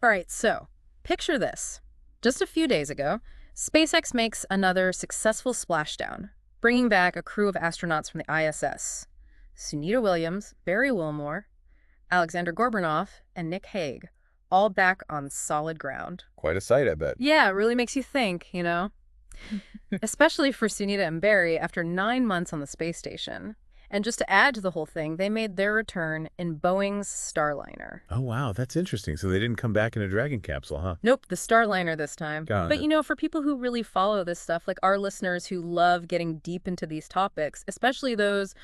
All right, so picture this. Just a few days ago, SpaceX makes another successful splashdown, bringing back a crew of astronauts from the ISS. Sunita Williams, Barry Wilmore, Alexander Gorbanov, and Nick Hague, all back on solid ground. Quite a sight, I bet. Yeah, it really makes you think, especially for Sunita and Barry after 9 months on the space station. And just to add to the whole thing, they made their return in Boeing's Starliner. Oh, wow, that's interesting. So they didn't come back in a Dragon capsule, huh? Nope, the Starliner this time. Got But it. for people who really follow this stuff, like our listeners who love getting deep into these topics, especially those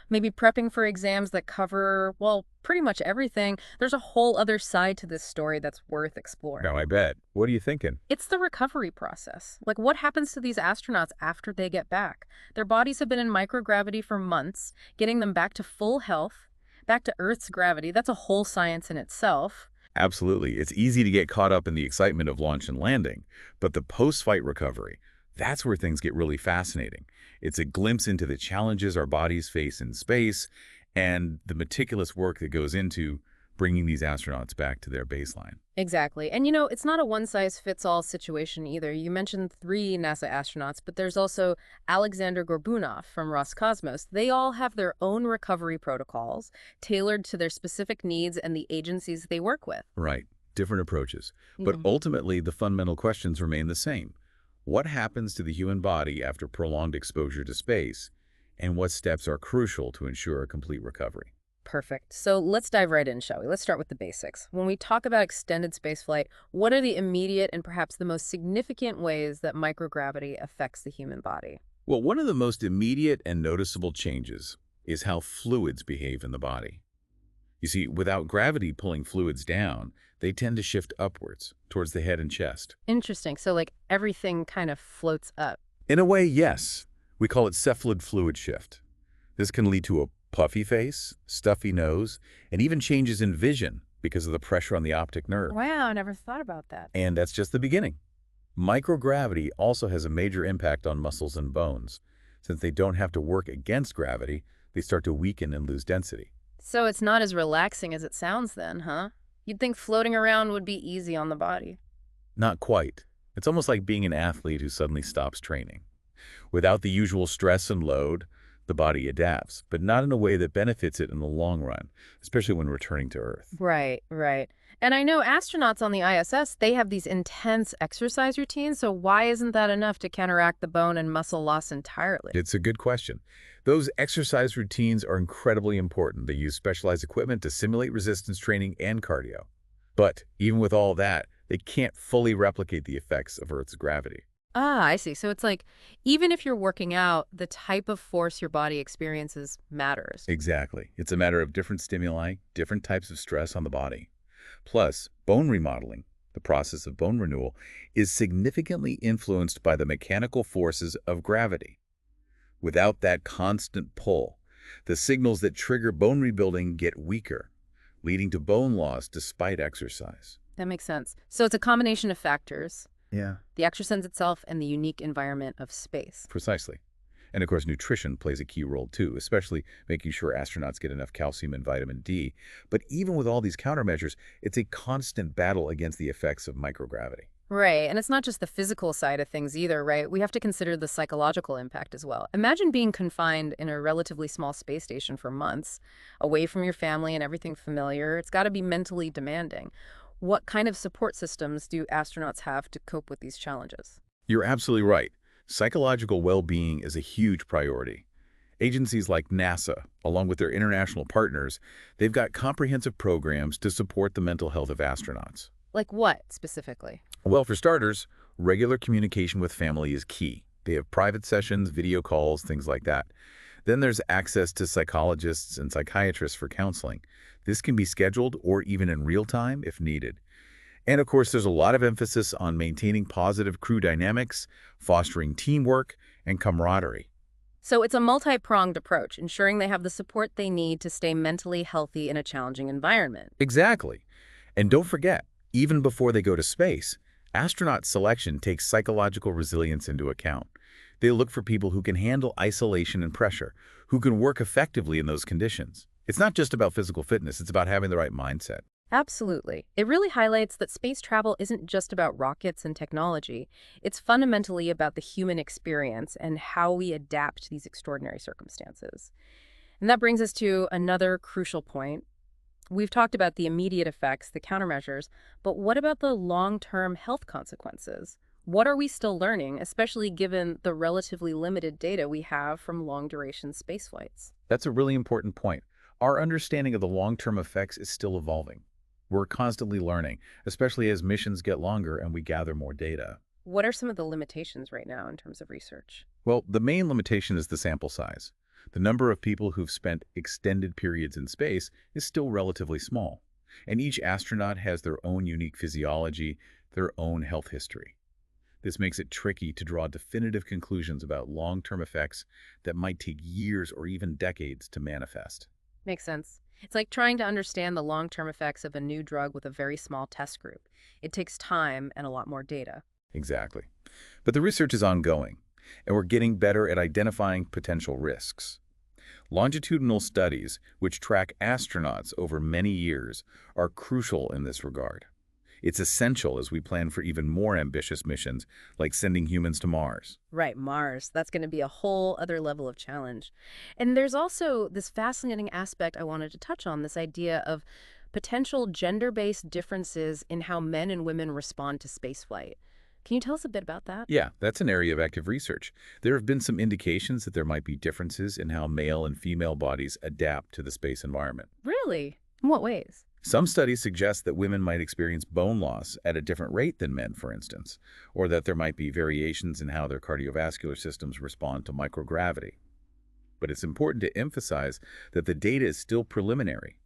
maybe prepping for exams that cover, well, pretty much everything, there's a whole other side to this story that's worth exploring. No, I bet. What are you thinking? It's the recovery process. Like, what happens to these astronauts after they get back? Their bodies have been in microgravity for months, getting them back to full health, back to Earth's gravity. That's a whole science in itself. Absolutely. It's easy to get caught up in the excitement of launch and landing, but the post-flight recovery, that's where things get really fascinating. It's a glimpse into the challenges our bodies face in space and the meticulous work that goes into bringing these astronauts back to their baseline. Exactly. And it's not a one-size-fits-all situation either. You mentioned 3 NASA astronauts, but there's also Alexander Gorbanov from Roscosmos. They all have their own recovery protocols tailored to their specific needs and the agencies they work with. Right. Different approaches. But ultimately, the fundamental questions remain the same. What happens to the human body after prolonged exposure to space, and what steps are crucial to ensure a complete recovery? Perfect. So let's dive right in, shall we? Let's start with the basics. When we talk about extended spaceflight, what are the immediate and perhaps the most significant ways that microgravity affects the human body? Well, one of the most immediate and noticeable changes is how fluids behave in the body. You see, without gravity pulling fluids down, they tend to shift upwards towards the head and chest. Interesting. So everything kind of floats up. In a way, yes. We call it cephalid fluid shift. This can lead to a puffy face, stuffy nose, and even changes in vision because of the pressure on the optic nerve. Wow, I never thought about that. And that's just the beginning. Microgravity also has a major impact on muscles and bones. Since they don't have to work against gravity, they start to weaken and lose density. So it's not as relaxing as it sounds then, huh? You'd think floating around would be easy on the body. Not quite. It's almost like being an athlete who suddenly stops training. Without the usual stress and load, the body adapts, but not in a way that benefits it in the long run, especially when returning to Earth. Right, right. And I know astronauts on the ISS, they have these intense exercise routines, so why isn't that enough to counteract the bone and muscle loss entirely? It's a good question. Those exercise routines are incredibly important. They use specialized equipment to simulate resistance training and cardio. But even with all that, they can't fully replicate the effects of Earth's gravity. Ah, I see. So it's like, even if you're working out, the type of force your body experiences matters. Exactly. It's a matter of different stimuli, different types of stress on the body. Plus, bone remodeling, the process of bone renewal, is significantly influenced by the mechanical forces of gravity. Without that constant pull, the signals that trigger bone rebuilding get weaker, leading to bone loss despite exercise. That makes sense. So it's a combination of factors. Yeah. The exercise itself and the unique environment of space. Precisely. And of course, nutrition plays a key role too, especially making sure astronauts get enough calcium and vitamin D. But even with all these countermeasures, it's a constant battle against the effects of microgravity. Right, and it's not just the physical side of things either, right? We have to consider the psychological impact as well. Imagine being confined in a relatively small space station for months, away from your family and everything familiar. It's got to be mentally demanding. What kind of support systems do astronauts have to cope with these challenges? You're absolutely right. Psychological well-being is a huge priority. Agencies like NASA, along with their international partners, they've got comprehensive programs to support the mental health of astronauts. Like what, specifically? Well, for starters, regular communication with family is key. They have private sessions, video calls, things like that. Then there's access to psychologists and psychiatrists for counseling. This can be scheduled or even in real time if needed. And of course, there's a lot of emphasis on maintaining positive crew dynamics, fostering teamwork, and camaraderie. So it's a multi-pronged approach, ensuring they have the support they need to stay mentally healthy in a challenging environment. Exactly. And don't forget, even before they go to space, astronaut selection takes psychological resilience into account. They look for people who can handle isolation and pressure, who can work effectively in those conditions. It's not just about physical fitness, it's about having the right mindset. Absolutely. It really highlights that space travel isn't just about rockets and technology. It's fundamentally about the human experience and how we adapt to these extraordinary circumstances. And that brings us to another crucial point. We've talked about the immediate effects, the countermeasures, but what about the long-term health consequences? What are we still learning, especially given the relatively limited data we have from long-duration space flights? That's a really important point. Our understanding of the long-term effects is still evolving. We're constantly learning, especially as missions get longer and we gather more data. What are some of the limitations right now in terms of research? Well, the main limitation is the sample size. The number of people who've spent extended periods in space is still relatively small, and each astronaut has their own unique physiology, their own health history. This makes it tricky to draw definitive conclusions about long-term effects that might take years or even decades to manifest. Makes sense. It's like trying to understand the long-term effects of a new drug with a very small test group. It takes time and a lot more data. Exactly. But the research is ongoing, and we're getting better at identifying potential risks. Longitudinal studies, which track astronauts over many years, are crucial in this regard. It's essential as we plan for even more ambitious missions, like sending humans to Mars. Right, Mars. That's going to be a whole other level of challenge. And there's also this fascinating aspect I wanted to touch on, this idea of potential gender-based differences in how men and women respond to spaceflight. Can you tell us a bit about that? Yeah, that's an area of active research. There have been some indications that there might be differences in how male and female bodies adapt to the space environment. Really? In what ways? Some studies suggest that women might experience bone loss at a different rate than men, for instance, or that there might be variations in how their cardiovascular systems respond to microgravity. But it's important to emphasize that the data is still preliminary.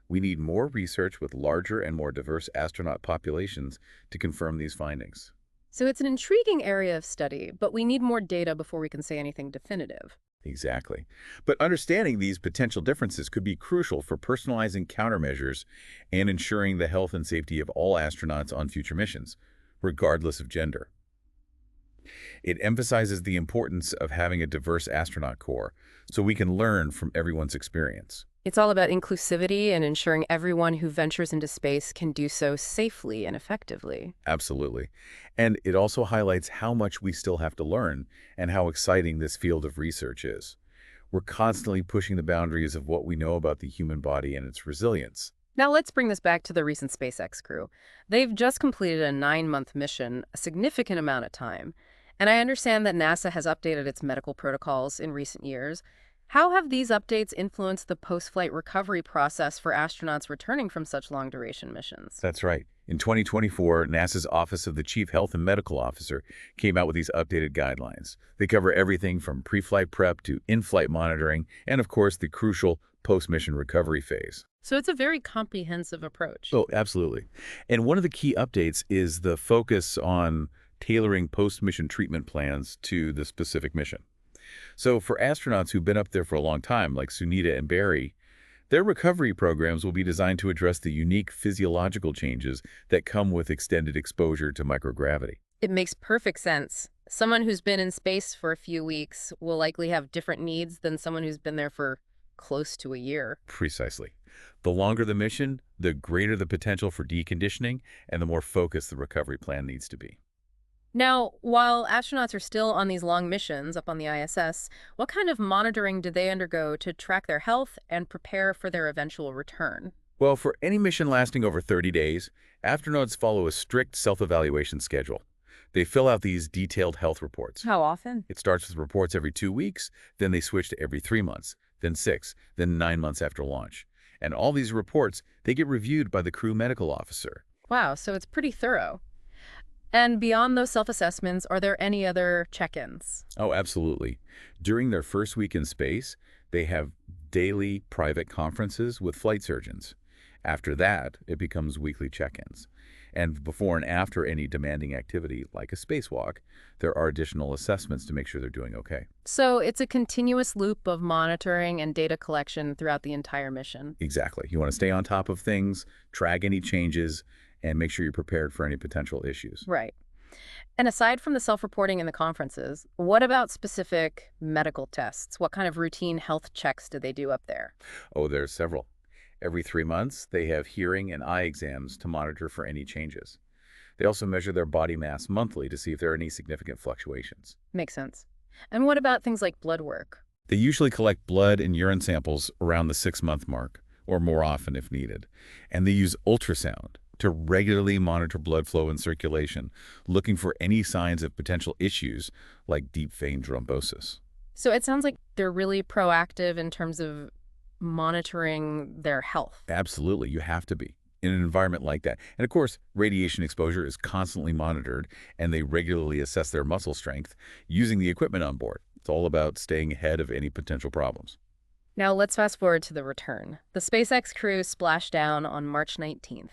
We need more research with larger and more diverse astronaut populations to confirm these findings. So it's an intriguing area of study, but we need more data before we can say anything definitive. Exactly. But understanding these potential differences could be crucial for personalizing countermeasures and ensuring the health and safety of all astronauts on future missions, regardless of gender. It emphasizes the importance of having a diverse astronaut corps so we can learn from everyone's experience. It's all about inclusivity and ensuring everyone who ventures into space can do so safely and effectively. Absolutely. And it also highlights how much we still have to learn and how exciting this field of research is. We're constantly pushing the boundaries of what we know about the human body and its resilience. Now let's bring this back to the recent SpaceX crew. They've just completed a 9-month mission, a significant amount of time. And I understand that NASA has updated its medical protocols in recent years. How have these updates influenced the post-flight recovery process for astronauts returning from such long-duration missions? That's right. In 2024, NASA's Office of the Chief Health and Medical Officer came out with these updated guidelines. They cover everything from pre-flight prep to in-flight monitoring, and of course, the crucial post-mission recovery phase. So it's a very comprehensive approach. Oh, absolutely. And one of the key updates is the focus on tailoring post-mission treatment plans to the specific mission. So for astronauts who've been up there for a long time, like Sunita and Barry, their recovery programs will be designed to address the unique physiological changes that come with extended exposure to microgravity. It makes perfect sense. Someone who's been in space for a few weeks will likely have different needs than someone who's been there for close to a year. Precisely. The longer the mission, the greater the potential for deconditioning and the more focused the recovery plan needs to be. Now, while astronauts are still on these long missions up on the ISS, what kind of monitoring do they undergo to track their health and prepare for their eventual return? Well, for any mission lasting over 30 days, astronauts follow a strict self-evaluation schedule. They fill out these detailed health reports. How often? It starts with reports every 2 weeks, then they switch to every 3 months, then 6, then 9 months after launch. And all these reports, they get reviewed by the crew medical officer. Wow, so it's pretty thorough. And beyond those self-assessments, are there any other check-ins? Oh, absolutely. During their first week in space, they have daily private conferences with flight surgeons. After that, it becomes weekly check-ins. And before and after any demanding activity, like a spacewalk, there are additional assessments to make sure they're doing okay. So it's a continuous loop of monitoring and data collection throughout the entire mission. Exactly. You want to stay on top of things, track any changes, and make sure you're prepared for any potential issues. Right. And aside from the self-reporting and the conferences, what about specific medical tests? What kind of routine health checks do they do up there? Oh, there's several. Every 3 months, they have hearing and eye exams to monitor for any changes. They also measure their body mass monthly to see if there are any significant fluctuations. Makes sense. And what about things like blood work? They usually collect blood and urine samples around the 6-month mark, or more often if needed. And they use ultrasound to regularly monitor blood flow and circulation, looking for any signs of potential issues like deep vein thrombosis. So it sounds like they're really proactive in terms of monitoring their health. Absolutely, you have to be in an environment like that. And of course, radiation exposure is constantly monitored, and they regularly assess their muscle strength using the equipment on board. It's all about staying ahead of any potential problems. Now let's fast forward to the return. The SpaceX crew splashed down on March 19th.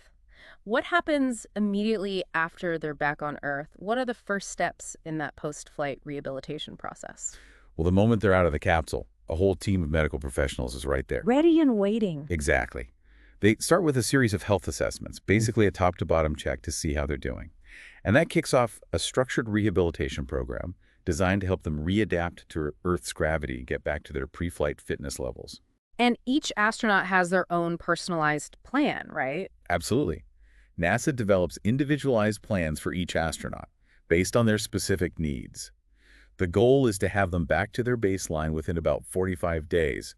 What happens immediately after they're back on Earth? What are the first steps in that post-flight rehabilitation process? Well, the moment they're out of the capsule, a whole team of medical professionals is right there. Ready and waiting. Exactly. They start with a series of health assessments, basically a top-to-bottom check to see how they're doing. And that kicks off a structured rehabilitation program designed to help them readapt to Earth's gravity and get back to their pre-flight fitness levels. And each astronaut has their own personalized plan, right? Absolutely. NASA develops individualized plans for each astronaut based on their specific needs. The goal is to have them back to their baseline within about 45 days,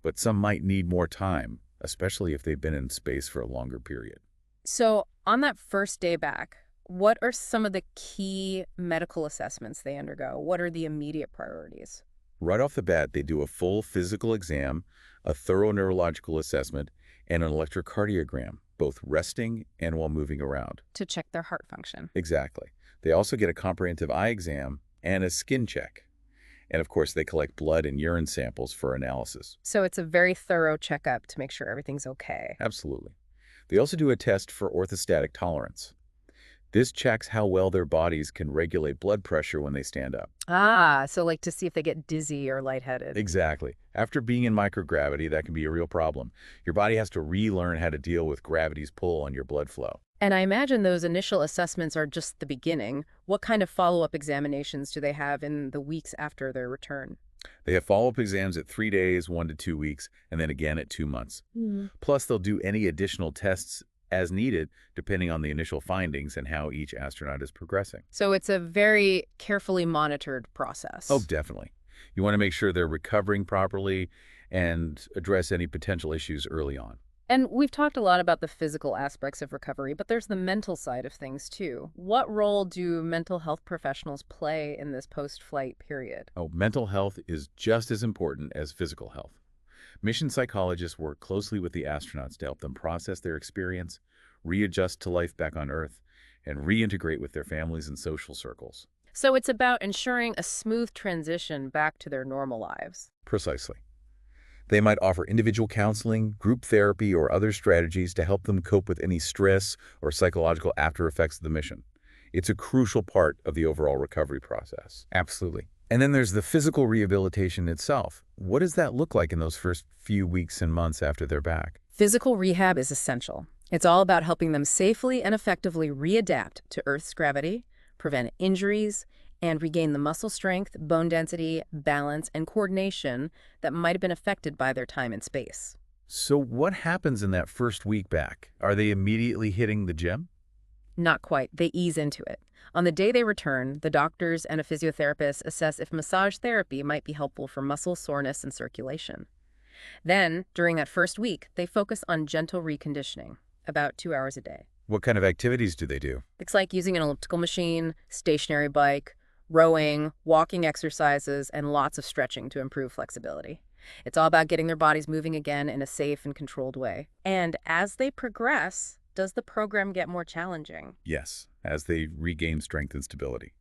but some might need more time, especially if they've been in space for a longer period. So on that first day back, what are some of the key medical assessments they undergo? What are the immediate priorities? Right off the bat, they do a full physical exam, a thorough neurological assessment, and an electrocardiogram, both resting and while moving around. To check their heart function. Exactly. They also get a comprehensive eye exam and a skin check. And of course, they collect blood and urine samples for analysis. So it's a very thorough checkup to make sure everything's okay. Absolutely. They also do a test for orthostatic tolerance. This checks how well their bodies can regulate blood pressure when they stand up. Ah, so like to see if they get dizzy or lightheaded. Exactly. After being in microgravity, that can be a real problem. Your body has to relearn how to deal with gravity's pull on your blood flow. And I imagine those initial assessments are just the beginning. What kind of follow-up examinations do they have in the weeks after their return? They have follow-up exams at 3 days, 1 to 2 weeks, and then again at 2 months. Plus, they'll do any additional tests as needed, depending on the initial findings and how each astronaut is progressing. So it's a very carefully monitored process. Oh, definitely. You want to make sure they're recovering properly and address any potential issues early on. And we've talked a lot about the physical aspects of recovery, but there's the mental side of things too. What role do mental health professionals play in this post-flight period? Oh, mental health is just as important as physical health. Mission psychologists work closely with the astronauts to help them process their experience, readjust to life back on Earth, and reintegrate with their families and social circles. So it's about ensuring a smooth transition back to their normal lives. Precisely. They might offer individual counseling, group therapy, or other strategies to help them cope with any stress or psychological after effects of the mission. It's a crucial part of the overall recovery process. Absolutely. And then there's the physical rehabilitation itself. What does that look like in those first few weeks and months after they're back? Physical rehab is essential. It's all about helping them safely and effectively readapt to Earth's gravity, prevent injuries, and regain the muscle strength, bone density, balance, and coordination that might have been affected by their time in space. So what happens in that first week back? Are they immediately hitting the gym? Not quite. They ease into it. On the day they return, the doctors and a physiotherapist assess if massage therapy might be helpful for muscle soreness and circulation. Then, during that first week, they focus on gentle reconditioning, about 2 hours a day. What kind of activities do they do? It's like using an elliptical machine, stationary bike, rowing, walking exercises, and lots of stretching to improve flexibility. It's all about getting their bodies moving again in a safe and controlled way. And as they progress, does the program get more challenging? Yes, as they regain strength and stability.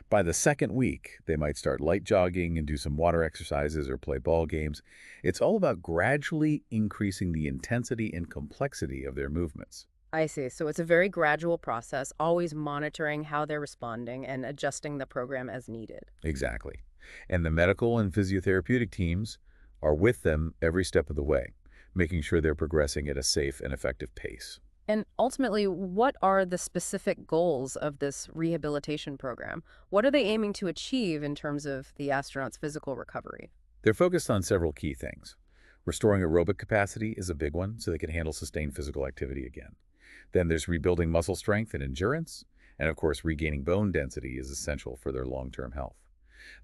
By the second week, they might start light jogging and do some water exercises or play ball games. It's all about gradually increasing the intensity and complexity of their movements. I see. So it's a very gradual process, always monitoring how they're responding and adjusting the program as needed. Exactly. And the medical and physiotherapeutic teams are with them every step of the way, making sure they're progressing at a safe and effective pace. And ultimately, what are the specific goals of this rehabilitation program? What are they aiming to achieve in terms of the astronauts' physical recovery? They're focused on several key things. Restoring aerobic capacity is a big one, so they can handle sustained physical activity again. Then there's rebuilding muscle strength and endurance, and of course, regaining bone density is essential for their long-term health.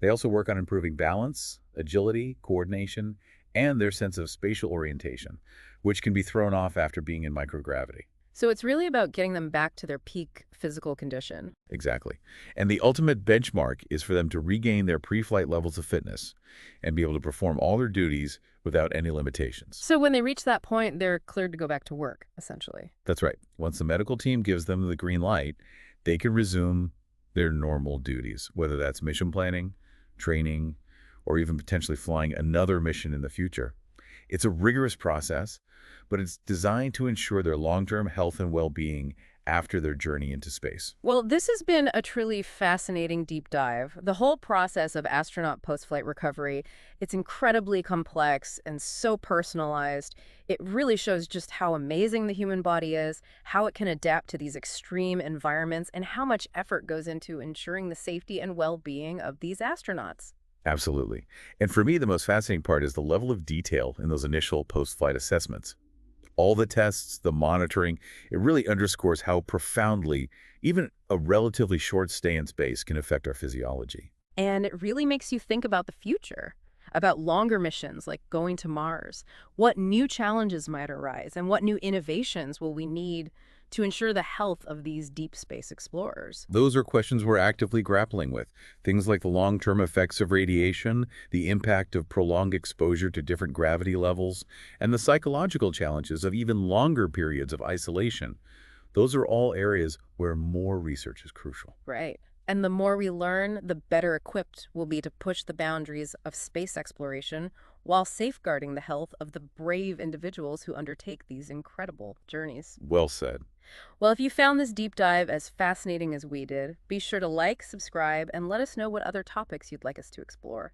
They also work on improving balance, agility, coordination, and their sense of spatial orientation, which can be thrown off after being in microgravity. So it's really about getting them back to their peak physical condition. Exactly. And the ultimate benchmark is for them to regain their pre-flight levels of fitness and be able to perform all their duties without any limitations. So when they reach that point, they're cleared to go back to work, essentially. That's right. Once the medical team gives them the green light, they can resume their normal duties, whether that's mission planning, training, or even potentially flying another mission in the future. It's a rigorous process, but it's designed to ensure their long-term health and well-being after their journey into space. Well, this has been a truly fascinating deep dive. The whole process of astronaut post-flight recovery, it's incredibly complex and so personalized. It really shows just how amazing the human body is, how it can adapt to these extreme environments, and how much effort goes into ensuring the safety and well-being of these astronauts. Absolutely. And for me, the most fascinating part is the level of detail in those initial post-flight assessments. All the tests, the monitoring, it really underscores how profoundly even a relatively short stay in space can affect our physiology. And it really makes you think about the future, about longer missions like going to Mars. What new challenges might arise, and what new innovations will we need to ensure the health of these deep space explorers? Those are questions we're actively grappling with. Things like the long-term effects of radiation, the impact of prolonged exposure to different gravity levels, and the psychological challenges of even longer periods of isolation. Those are all areas where more research is crucial. Right. And the more we learn, the better equipped we'll be to push the boundaries of space exploration while safeguarding the health of the brave individuals who undertake these incredible journeys. Well said. Well, if you found this deep dive as fascinating as we did, be sure to like, subscribe, and let us know what other topics you'd like us to explore.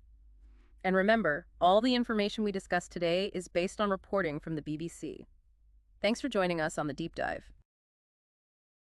And remember, all the information we discussed today is based on reporting from the BBC. Thanks for joining us on the deep dive.